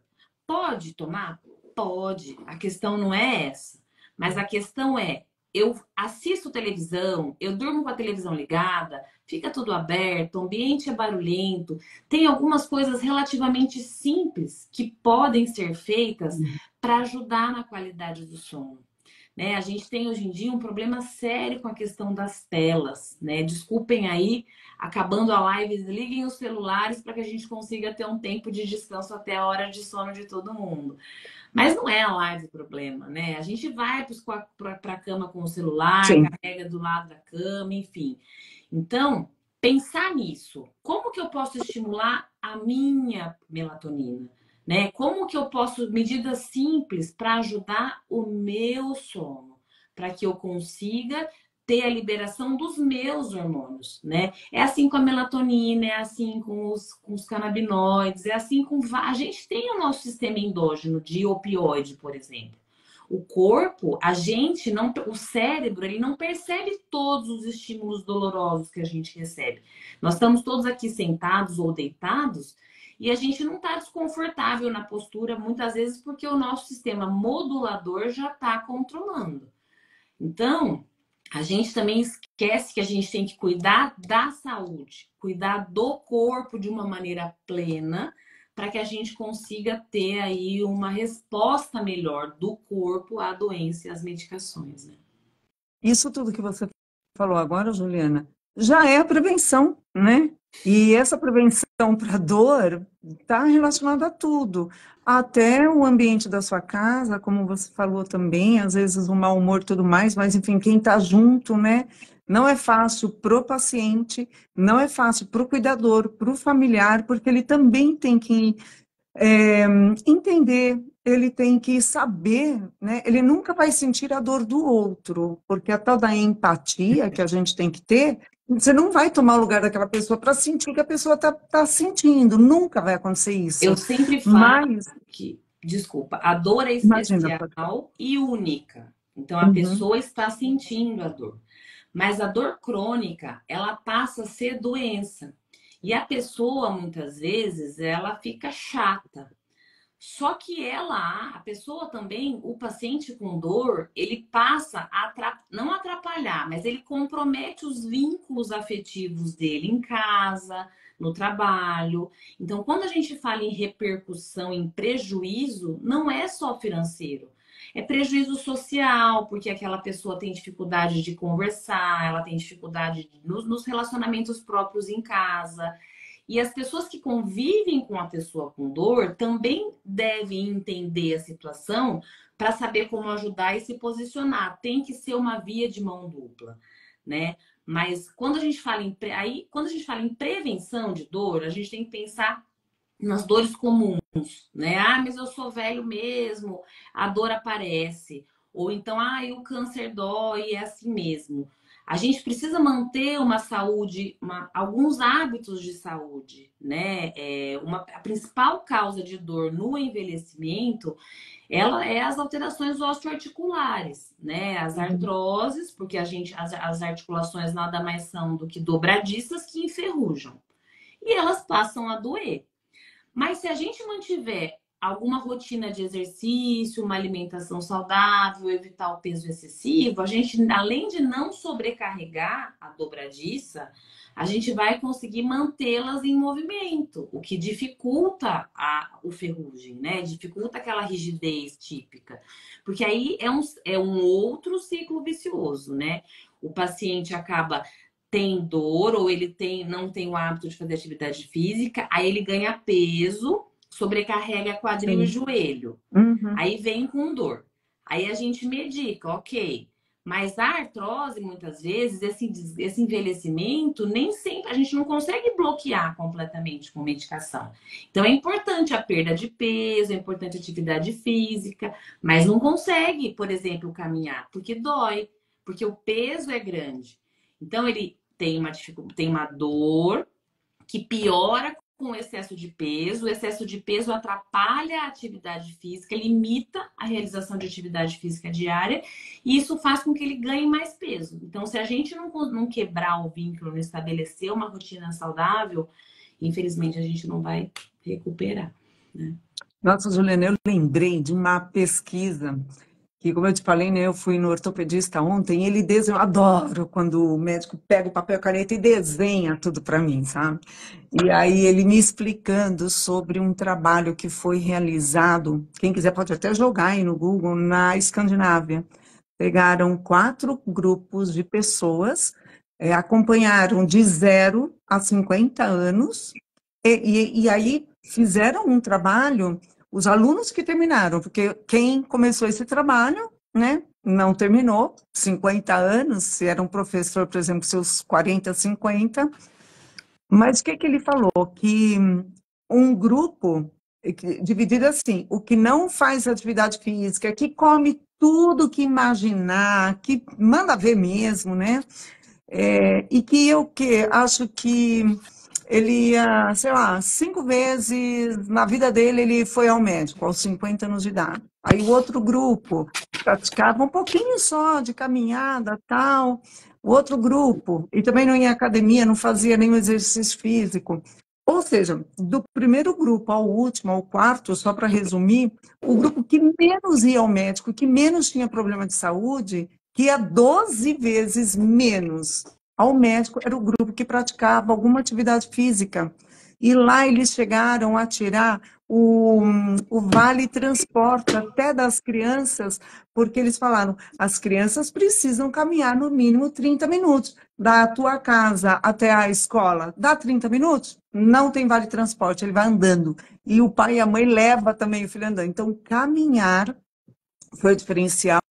[SPEAKER 2] Pode tomar? Pode. A questão não é essa. Mas a questão é, eu assisto televisão, eu durmo com a televisão ligada, fica tudo aberto, o ambiente é barulhento. Tem algumas coisas relativamente simples que podem ser feitas para ajudar na qualidade do sono. Né? A gente tem hoje em dia um problema sério com a questão das telas, né? Desculpem aí, acabando a live, desliguem os celulares para que a gente consiga ter um tempo de descanso até a hora de sono de todo mundo. Mas não é a live o problema, né? A gente vai para a cama com o celular,
[SPEAKER 1] Sim.
[SPEAKER 2] carrega do lado da cama, enfim. Então, pensar nisso. Como que eu posso estimular a minha melatonina? Né? Como que eu posso, medidas simples para ajudar o meu sono, para que eu consiga ter a liberação dos meus hormônios, né? É assim com a melatonina, é assim com os canabinoides, é assim com... A gente tem o nosso sistema endógeno de opioide, por exemplo. O corpo, a gente não... O cérebro, ele não percebe todos os estímulos dolorosos que a gente recebe. Nós estamos todos aqui sentados ou deitados e a gente não está desconfortável na postura, muitas vezes porque o nosso sistema modulador já está controlando. Então, a gente também esquece que a gente tem que cuidar da saúde, cuidar do corpo de uma maneira plena, para que a gente consiga ter aí uma resposta melhor do corpo à doença e às medicações, né?
[SPEAKER 1] Isso tudo que você falou agora, Juliana, já é a prevenção, né? E essa prevenção para dor está relacionada a tudo, até o ambiente da sua casa, como você falou também, às vezes o mau humor e tudo mais, mas enfim, quem está junto, né? Não é fácil para o paciente, não é fácil para o cuidador, para o familiar, porque ele também tem que entender, ele tem que saber, né? Ele nunca vai sentir a dor do outro, porque a tal da empatia que a gente tem que ter, você não vai tomar o lugar daquela pessoa para sentir o que a pessoa está sentindo, nunca vai acontecer
[SPEAKER 2] Eu
[SPEAKER 1] isso.
[SPEAKER 2] sempre falo
[SPEAKER 1] Mas,
[SPEAKER 2] que, desculpa, a dor é
[SPEAKER 1] imagina, pode falar.
[SPEAKER 2] especial e única. Então, a
[SPEAKER 1] Uhum.
[SPEAKER 2] pessoa está sentindo a dor. Mas a dor crônica, ela passa a ser doença. E a pessoa, muitas vezes, ela fica chata. Só que a pessoa também, o paciente com dor, ele passa a não atrapalhar, mas ele compromete os vínculos afetivos dele em casa, no trabalho. Então, quando a gente fala em repercussão, em prejuízo, não é só financeiro. É prejuízo social, porque aquela pessoa tem dificuldade de conversar, ela tem dificuldade nos relacionamentos próprios em casa. E as pessoas que convivem com a pessoa com dor também devem entender a situação para saber como ajudar e se posicionar. Tem que ser uma via de mão dupla, né? Mas quando a gente fala quando a gente fala em prevenção de dor, a gente tem que pensar nas dores comuns, né? Ah, mas eu sou velho mesmo, a dor aparece. Ou então, o câncer dói, é assim mesmo. A gente precisa manter uma saúde, alguns hábitos de saúde, né? A principal causa de dor no envelhecimento, ela é as alterações osteoarticulares, né? As artroses, porque as articulações nada mais são do que dobradiças que enferrujam. E elas passam a doer. Mas se a gente mantiver alguma rotina de exercício, uma alimentação saudável, evitar o peso excessivo, a gente, além de não sobrecarregar a dobradiça, a gente vai conseguir mantê-las em movimento, o que dificulta o ferrugem, né? Dificulta aquela rigidez típica. Porque aí é um outro ciclo vicioso, né? O paciente acaba tem dor ou não tem o hábito de fazer atividade física, aí ele ganha peso, sobrecarrega quadril e
[SPEAKER 1] Sim.
[SPEAKER 2] joelho.
[SPEAKER 1] Uhum.
[SPEAKER 2] Aí vem com dor. Aí a gente medica, ok. Mas a artrose, muitas vezes, esse envelhecimento, nem sempre a gente não consegue bloquear completamente com medicação. Então é importante a perda de peso, é importante a atividade física, mas não consegue, por exemplo, caminhar, porque dói, porque o peso é grande. Então ele tem uma dor que piora com o excesso de peso atrapalha a atividade física, limita a realização de atividade física diária, e isso faz com que ele ganhe mais peso. Então, se a gente não quebrar o vínculo, não estabelecer uma rotina saudável, infelizmente a gente não vai recuperar, né?
[SPEAKER 1] Nossa, Juliana, eu lembrei de uma pesquisa que, como eu te falei, né, eu fui no ortopedista ontem, ele desenha, eu adoro quando o médico pega o papel e caneta e desenha tudo para mim, sabe? E aí ele me explicando sobre um trabalho que foi realizado, quem quiser pode até jogar aí no Google, na Escandinávia. Pegaram 4 grupos de pessoas, acompanharam de 0 a 50 anos, e aí fizeram um trabalho, os alunos que terminaram, porque quem começou esse trabalho, né, não terminou, 50 anos, se era um professor, por exemplo, seus 40, 50, mas o que que ele falou? Que um grupo dividido assim, o que não faz atividade física, que come tudo que imaginar, que manda ver mesmo, né? E que eu que acho que ele ia, sei lá, 5 vezes na vida dele ele foi ao médico, aos 50 anos de idade. Aí o outro grupo praticava um pouquinho só de caminhada, tal. O outro grupo, e também não ia à academia, não fazia nenhum exercício físico. Ou seja, do primeiro grupo ao último, ao quarto, só para resumir, o grupo que menos ia ao médico, que menos tinha problema de saúde, que ia 12 vezes menos ao médico, era o grupo que praticava alguma atividade física. E lá eles chegaram a tirar o vale transporte até das crianças, porque eles falaram, as crianças precisam caminhar no mínimo 30 minutos. Da tua casa até a escola, dá 30 minutos? Não tem vale transporte, ele vai andando. E o pai e a mãe leva também o filho andando. Então, caminhar foi o diferencial,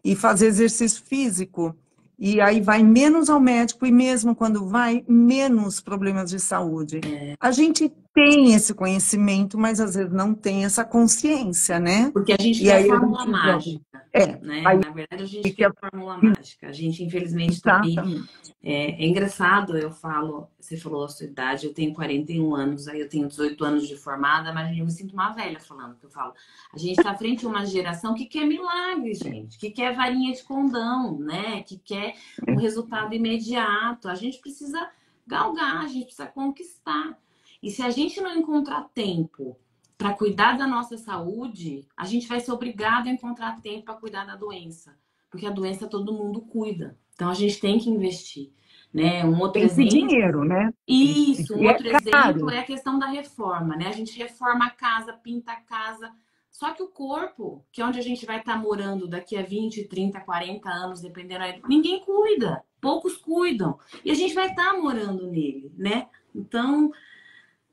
[SPEAKER 1] e fazer exercício físico. E aí vai menos ao médico, e mesmo quando vai, menos problemas de saúde. A gente tem esse conhecimento, mas às vezes não tem essa consciência, né?
[SPEAKER 2] Porque a gente
[SPEAKER 1] E
[SPEAKER 2] quer a
[SPEAKER 1] aí a
[SPEAKER 2] fórmula
[SPEAKER 1] gente joga.
[SPEAKER 2] mágica, né?
[SPEAKER 1] Aí
[SPEAKER 2] Na verdade, a gente quer
[SPEAKER 1] fica.
[SPEAKER 2] a fórmula mágica. A gente, infelizmente, também.
[SPEAKER 1] Exatamente.
[SPEAKER 2] É engraçado, eu falo, você falou a sua idade, eu tenho 41 anos, aí eu tenho 18 anos de formada, mas eu me sinto uma velha falando, que eu falo. A gente está frente a uma geração que quer milagre, gente, que quer varinha de condão, né? Que quer um resultado imediato. A gente precisa galgar, a gente precisa conquistar. E se a gente não encontrar tempo para cuidar da nossa saúde, a gente vai ser obrigado a encontrar tempo para cuidar da doença, porque a doença todo mundo cuida. Então a gente tem que investir, né? Um outro
[SPEAKER 1] Tem esse
[SPEAKER 2] exemplo,
[SPEAKER 1] dinheiro, né?
[SPEAKER 2] isso, um
[SPEAKER 1] E é
[SPEAKER 2] outro exemplo
[SPEAKER 1] caro.
[SPEAKER 2] é a questão da reforma, né? A gente reforma a casa, pinta a casa, só que o corpo, que é onde a gente vai estar morando daqui a 20, 30, 40 anos, dependendo, ninguém cuida, poucos cuidam, e a gente vai estar morando nele, né? Então,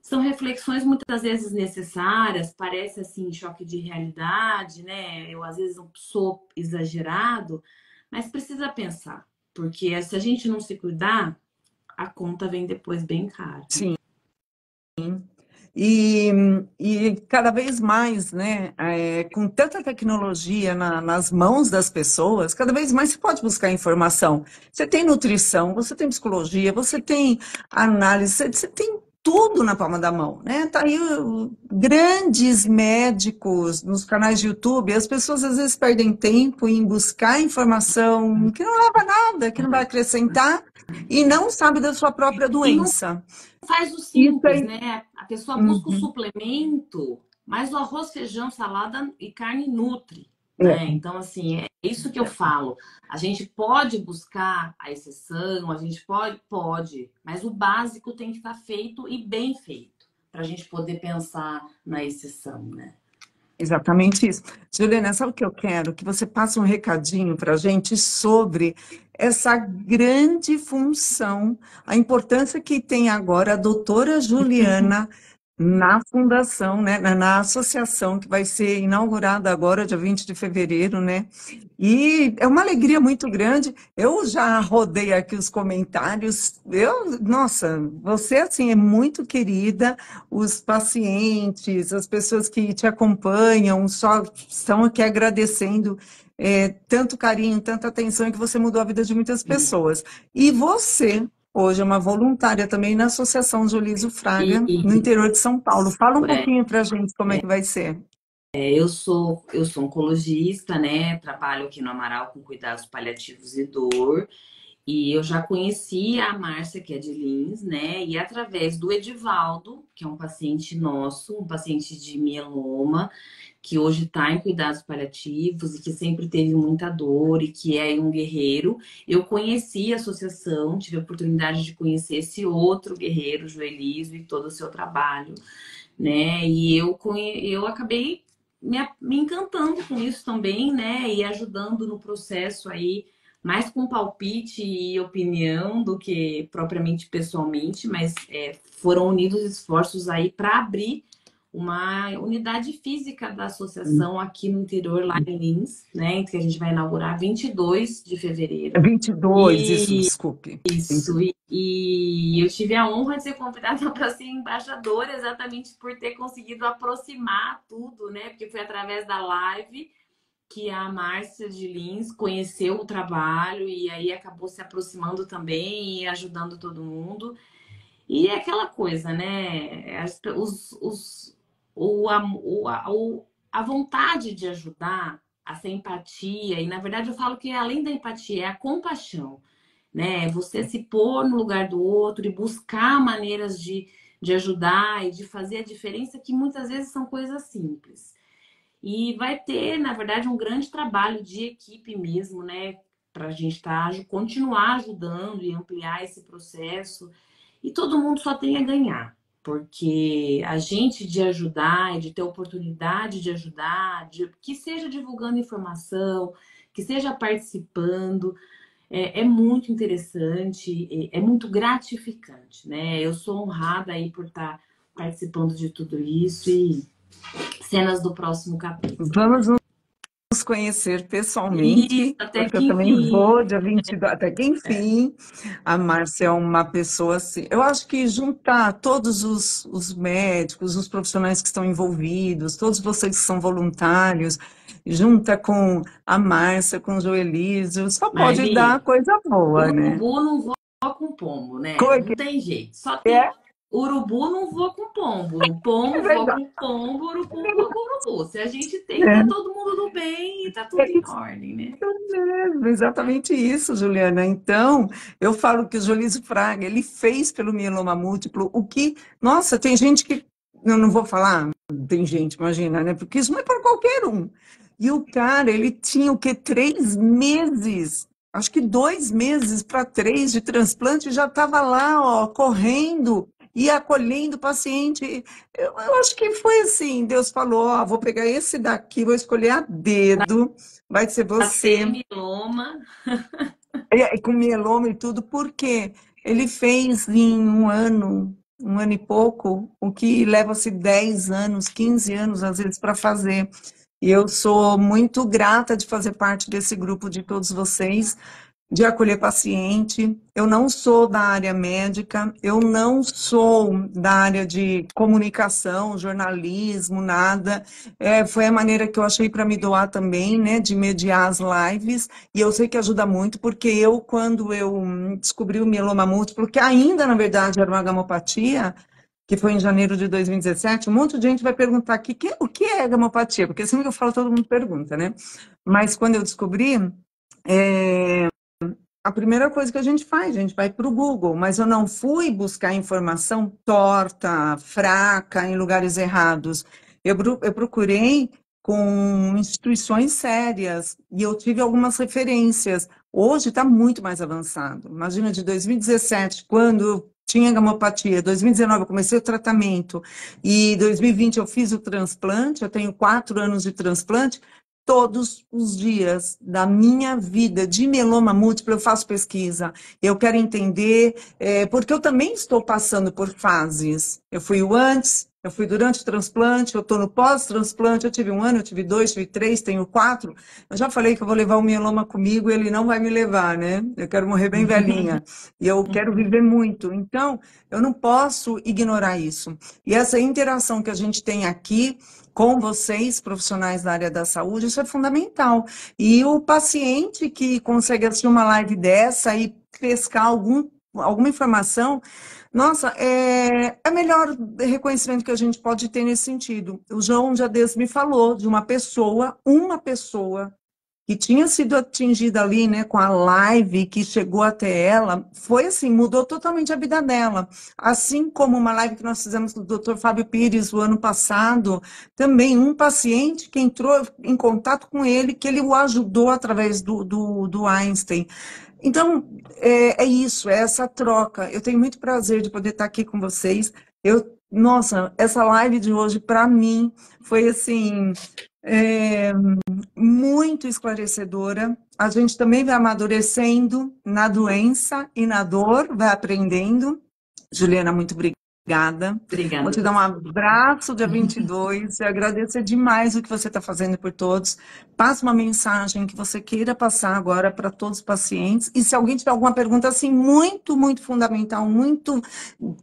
[SPEAKER 2] são reflexões muitas vezes necessárias, parece assim choque de realidade, né? Eu às vezes sou exagerado, mas precisa pensar, porque se a gente não se cuidar, a conta vem depois bem cara.
[SPEAKER 1] Sim. E cada vez mais, né, com tanta tecnologia nas mãos das pessoas, cada vez mais você pode buscar informação. Você tem nutrição, você tem psicologia, você tem análise, você tem tudo na palma da mão, né? Tá aí grandes médicos nos canais de YouTube, as pessoas às vezes perdem tempo em buscar informação que não leva a nada, que não vai acrescentar, e não sabe da sua própria
[SPEAKER 2] E não
[SPEAKER 1] doença.
[SPEAKER 2] faz o
[SPEAKER 1] Isso
[SPEAKER 2] simples,
[SPEAKER 1] aí.
[SPEAKER 2] né? A pessoa busca o
[SPEAKER 1] Uhum.
[SPEAKER 2] suplemento, mas o arroz, feijão, salada e carne nutre, né?
[SPEAKER 1] É.
[SPEAKER 2] Então, assim, é isso que eu falo. A gente pode buscar a exceção, a gente pode, mas o básico tem que estar feito e bem feito, para a gente poder pensar na exceção, né?
[SPEAKER 1] Exatamente isso. Juliana, sabe o que eu quero? Que você passe um recadinho para a gente sobre essa grande função, a importância que tem agora a doutora Juliana na fundação, né, na associação que vai ser inaugurada agora, dia 20 de fevereiro, né? E é uma alegria muito grande. Eu já rodei aqui os comentários. Nossa, você assim é muito querida. Os pacientes, as pessoas que te acompanham, só estão aqui agradecendo tanto carinho, tanta atenção, e que você mudou a vida de muitas pessoas. E você Hoje é uma voluntária também na Associação Jolísio Fraga, no
[SPEAKER 2] E
[SPEAKER 1] interior de São Paulo. Fala um
[SPEAKER 2] é,
[SPEAKER 1] pouquinho para a gente como é que vai ser.
[SPEAKER 2] eu sou oncologista, né? Trabalho aqui no Amaral com cuidados paliativos e dor. E eu já conhecia a Márcia, que é de Lins, né? E através do Edivaldo, que é um paciente nosso, um paciente de mieloma, que hoje está em cuidados paliativos e que sempre teve muita dor e que é um guerreiro, eu conheci a associação, tive a oportunidade de conhecer esse outro guerreiro, Joelísio, e todo o seu trabalho, né? E eu acabei me encantando com isso também, né? E ajudando no processo aí, mais com palpite e opinião do que propriamente pessoalmente, mas foram unidos esforços aí para abrir uma unidade física da associação aqui no interior, lá em Lins, né? Que a gente vai inaugurar 22 de
[SPEAKER 1] É
[SPEAKER 2] fevereiro.
[SPEAKER 1] 22, isso, desculpe.
[SPEAKER 2] Isso, e eu tive a honra de ser convidada para ser embaixadora exatamente por ter conseguido aproximar tudo, né? Porque foi através da live que a Márcia de Lins conheceu o trabalho e aí acabou se aproximando também e ajudando todo mundo. E é aquela coisa, né? A vontade de ajudar, essa empatia, e na verdade eu falo que além da empatia, é a compaixão, né? Você se pôr no lugar do outro e buscar maneiras de ajudar e de fazer a diferença, que muitas vezes são coisas simples. E vai ter, na verdade, um grande trabalho de equipe mesmo, né? Para a gente continuar ajudando e ampliar esse processo. E todo mundo só tem a ganhar, porque a gente de ajudar e de ter oportunidade de ajudar, que seja divulgando informação, que seja participando, é muito interessante, é muito gratificante, né? Eu sou honrada aí por estar participando de tudo isso e cenas do próximo capítulo.
[SPEAKER 1] Vamos nos conhecer
[SPEAKER 2] Isso,
[SPEAKER 1] pessoalmente,
[SPEAKER 2] até
[SPEAKER 1] porque
[SPEAKER 2] que
[SPEAKER 1] eu também
[SPEAKER 2] enfim.
[SPEAKER 1] vou dia 22, até que enfim. A Márcia é uma pessoa assim. Eu acho que juntar todos os médicos, os profissionais que estão envolvidos, todos vocês que são voluntários, junta com a Márcia, com o Joelísio, só pode dar
[SPEAKER 2] Marli,
[SPEAKER 1] coisa boa, né?
[SPEAKER 2] urubu não voa com pombo,
[SPEAKER 1] Como
[SPEAKER 2] né?
[SPEAKER 1] é
[SPEAKER 2] Não
[SPEAKER 1] que
[SPEAKER 2] tem jeito. Só
[SPEAKER 1] é?
[SPEAKER 2] tem. Urubu não voa com pombo. O pombo
[SPEAKER 1] É
[SPEAKER 2] voa
[SPEAKER 1] verdade.
[SPEAKER 2] com pombo, urubu voa com urubu. Se a gente tem, tá todo mundo do bem e tá tudo
[SPEAKER 1] É
[SPEAKER 2] em
[SPEAKER 1] isso
[SPEAKER 2] ordem, né?
[SPEAKER 1] mesmo, exatamente isso, Juliana. Então, eu falo que o Jolísio Fraga, ele fez pelo mieloma múltiplo o que, nossa, tem gente que, eu não vou falar, tem gente, imagina, né? Porque isso não é para qualquer um. E o cara, ele tinha o quê? 3 meses, acho que 2 meses para 3 de transplante, e já estava lá, ó, correndo e acolhendo o paciente. Eu acho que foi assim, Deus falou, ó, vou pegar esse daqui, vou escolher a dedo, vai ser
[SPEAKER 2] Pra ter
[SPEAKER 1] você,
[SPEAKER 2] mieloma.
[SPEAKER 1] e com mieloma e tudo, porque ele fez em um ano e pouco, o que leva-se 10 anos, 15 anos, às vezes, para fazer. E eu sou muito grata de fazer parte desse grupo de todos vocês, de acolher paciente. Eu não sou da área médica, eu não sou da área de comunicação, jornalismo, nada. Foi a maneira que eu achei para me doar também, né, de mediar as lives. E eu sei que ajuda muito, porque quando eu descobri o mieloma múltiplo, que ainda, na verdade, era uma gamopatia, que foi em janeiro de 2017, um monte de gente vai perguntar aqui, o que é gamopatia? Porque sempre que eu falo, todo mundo pergunta, né? Mas quando eu descobri, é, a primeira coisa que a gente vai para o Google, mas eu não fui buscar informação torta, fraca, em lugares errados. Eu procurei com instituições sérias e eu tive algumas referências. Hoje está muito mais avançado. Imagina, de 2017, quando eu tinha gamopatia, 2019 eu comecei o tratamento e 2020 eu fiz o transplante, eu tenho 4 anos de transplante. Todos os dias da minha vida de mieloma múltiplo, eu faço pesquisa. Eu quero entender, porque eu também estou passando por fases. Eu fui o antes, eu fui durante o transplante, eu estou no pós-transplante, eu tive 1 ano, eu tive 2, tive 3, tenho 4. Eu já falei que eu vou levar o mieloma comigo, ele não vai me levar, né? Eu quero morrer bem velhinha. E eu quero viver muito. Então, eu não posso ignorar isso. E essa interação que a gente tem aqui com vocês, profissionais da área da saúde, isso é fundamental. E o paciente que consegue assistir uma live dessa e pescar algum alguma informação, nossa, é o melhor reconhecimento que a gente pode ter nesse sentido. O João um dia desses me falou de uma pessoa que tinha sido atingida ali, né, com a live que chegou até ela, foi assim, mudou totalmente a vida dela. Assim como uma live que nós fizemos com o Dr. Fábio Pires o ano passado, também um paciente que entrou em contato com ele, que ele o ajudou através do Einstein. Então, é isso, é essa troca. Eu tenho muito prazer de poder estar aqui com vocês. Nossa, essa live de hoje, para mim, foi assim, é, muito esclarecedora. A gente também vai amadurecendo na doença e na dor, vai aprendendo. Juliana, muito obrigada.
[SPEAKER 2] Obrigada.
[SPEAKER 1] Vou te dar um abraço dia 22 e agradecer demais o que você está fazendo por todos. Passa uma mensagem que você queira passar agora para todos os pacientes. E se alguém tiver alguma pergunta assim muito, muito fundamental, muito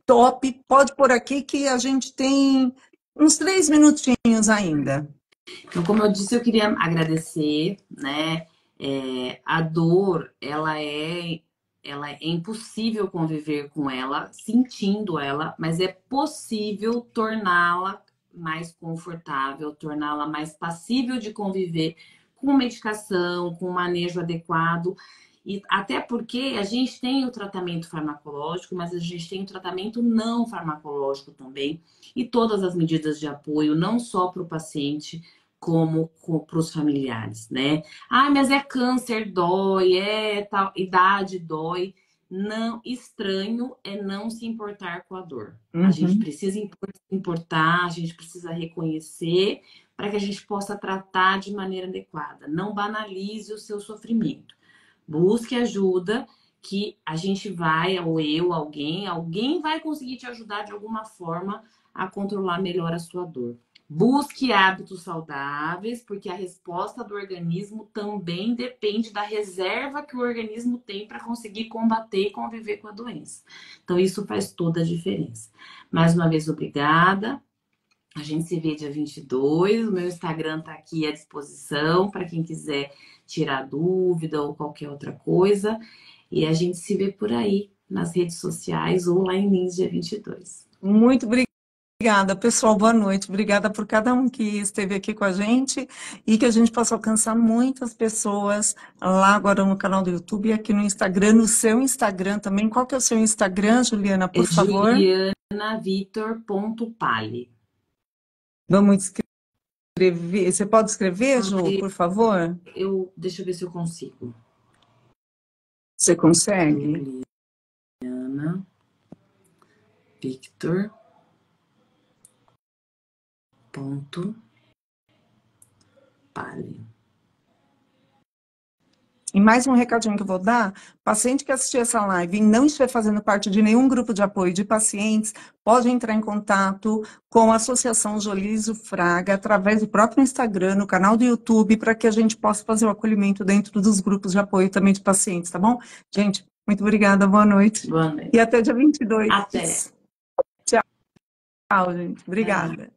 [SPEAKER 1] top, pode pôr aqui que a gente tem uns 3 minutinhos ainda.
[SPEAKER 2] Então, como eu disse, eu queria agradecer, né? A dor, ela é impossível conviver com ela, sentindo ela, mas é possível torná-la mais confortável, torná-la mais passível de conviver com medicação, com manejo adequado. E até porque a gente tem o tratamento farmacológico, mas a gente tem o tratamento não farmacológico também, e todas as medidas de apoio, não só para o paciente, como para os familiares, né? Ah, mas é câncer, dói, é tal, idade dói. Não, estranho é não se importar com a dor. A gente precisa importar, a gente precisa reconhecer para que a gente possa tratar de maneira adequada. Não banalize o seu sofrimento. Busque ajuda que a gente vai, ou eu, alguém vai conseguir te ajudar de alguma forma a controlar melhor a sua dor. Busque hábitos saudáveis, porque a resposta do organismo também depende da reserva que o organismo tem para conseguir combater e conviver com a doença. Então, isso faz toda a diferença. Mais uma vez, obrigada. A gente se vê dia 22. O meu Instagram está aqui à disposição para quem quiser tirar dúvida ou qualquer outra coisa. E a gente se vê por aí, nas redes sociais ou lá em Lins, dia 22.
[SPEAKER 1] Muito obrigada, pessoal. Boa noite. Obrigada por cada um que esteve aqui com a gente e que a gente possa alcançar muitas pessoas lá agora no canal do YouTube e aqui no Instagram, no seu Instagram também. Qual que é o seu Instagram, Juliana, por favor?
[SPEAKER 2] JulianaVitor.Pali.
[SPEAKER 1] Vamos escrever. Você pode escrever, Ju, por favor?
[SPEAKER 2] Deixa eu ver se eu consigo.
[SPEAKER 1] Você consegue?
[SPEAKER 2] Juliana Victor. Pali.
[SPEAKER 1] E mais um recadinho que eu vou dar, paciente que assistir essa live e não estiver fazendo parte de nenhum grupo de apoio de pacientes, pode entrar em contato com a Associação Jolísio Fraga, através do próprio Instagram, no canal do YouTube, para que a gente possa fazer o acolhimento dentro dos grupos de apoio também de pacientes, tá bom? Gente, muito obrigada, boa noite.
[SPEAKER 2] Boa noite.
[SPEAKER 1] E até dia 22.
[SPEAKER 2] Até.
[SPEAKER 1] Tchau, gente. Obrigada.